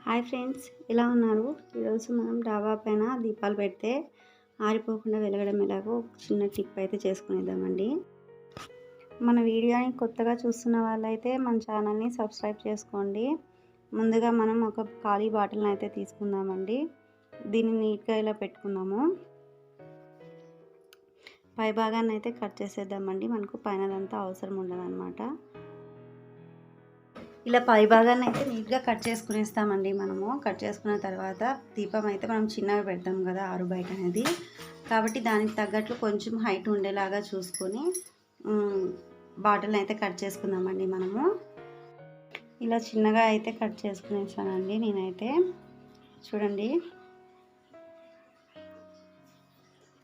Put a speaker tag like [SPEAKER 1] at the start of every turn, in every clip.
[SPEAKER 1] Hi friends, ఎలా ఉన్నారు? ఈరోజు మనం డాబా పైన దీపాలు పెడితే ఆరిపోకుండా వెలగడం ఎలాగో ఒక చిన్న టిప్ అయితే చేసుకునేద్దామండి. మన వీడియోని కొత్తగా చూస్తున్న వాళ్ళైతే మన ఛానల్ని సబ్స్క్రైబ్ చేసుకోండి. ముందుగా మనం ఒక ఖాళీ బాటిల్ని అయితే తీసుకుందామండి. దీన్ని నీట్గా ఇలా పెట్టుకుందాము. పై భాగాన్ని అయితే కట్ చేసేద్దామండి. మనకు పైనదంతా అవసరం ఉండదన్నమాట. ఇలా పై భాగాన్ని అయితే నీట్గా కట్ చేసుకునేస్తామండి. మనము కట్ చేసుకున్న తర్వాత దీపం అయితే మనం చిన్నగా పెడతాం కదా ఆరు బయట అనేది, కాబట్టి దానికి తగ్గట్లు కొంచెం హైట్ ఉండేలాగా చూసుకొని బాటిల్ని అయితే కట్ చేసుకుందామండి. మనము ఇలా చిన్నగా అయితే కట్ చేసుకునేసానండి నేనైతే. చూడండి,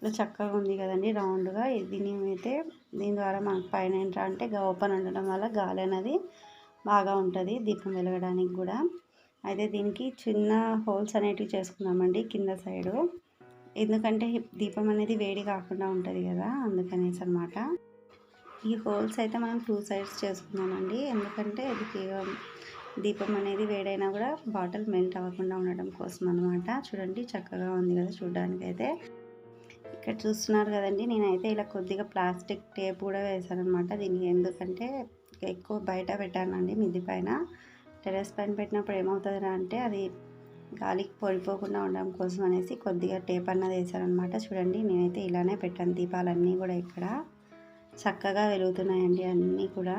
[SPEAKER 1] ఇలా చక్కగా ఉంది కదండి రౌండ్గా. దీని ద్వారా మనకు పైన ఏంటంటే ఓపెన్ ఉండడం వల్ల గాలి అనేది బాగా ఉంటుంది దీపం వెలగడానికి కూడా. అయితే దీనికి చిన్న హోల్స్ అనేటివి చేసుకుందామండి కింద సైడు, ఎందుకంటే దీపం అనేది వేడి కాకుండా ఉంటుంది కదా, అందుకనేసి అనమాట. ఈ హోల్స్ అయితే మనం 2 సైడ్స్ చేసుకుందామండి, ఎందుకంటే దీపం అనేది వేడైనా కూడా బాటిల్ మెల్ట్ అవ్వకుండా ఉండడం కోసం అనమాట. చూడండి, చక్కగా ఉంది కదా చూడడానికి అయితే. ఇక్కడ చూస్తున్నారు కదండి, నేనైతే ఇలా కొద్దిగా ప్లాస్టిక్ టేప్ కూడా వేసాను అనమాట దీనికి. ఎందుకంటే ఎక్కువ బయట పెట్టానండి, మిద్ది పైన. టెర్రస్ పైన పెట్టినప్పుడు ఏమవుతుందిరా అంటే అది గాలికి పొడిపోకుండా ఉండడం కోసం అనేసి కొద్దిగా టేప్ అన్నది వేసానమాట. చూడండి, నేనైతే ఇలానే పెట్టాను. దీపాలన్నీ కూడా ఇక్కడ చక్కగా వెలుగుతున్నాయండి అన్నీ కూడా.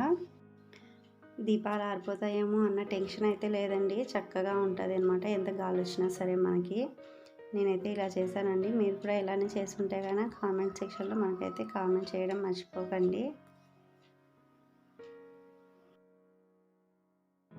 [SPEAKER 1] దీపాలు ఆరిపోతాయేమో అన్న టెన్షన్ అయితే లేదండి, చక్కగా ఉంటుంది అనమాట ఎంత గాలి వచ్చినా సరే మనకి. నేనైతే ఇలా చేశానండి. మీరు కూడా ఇలానే చేసుకుంటే కనుక కామెంట్ సెక్షన్లో మనకైతే కామెంట్ చేయడం మర్చిపోకండి.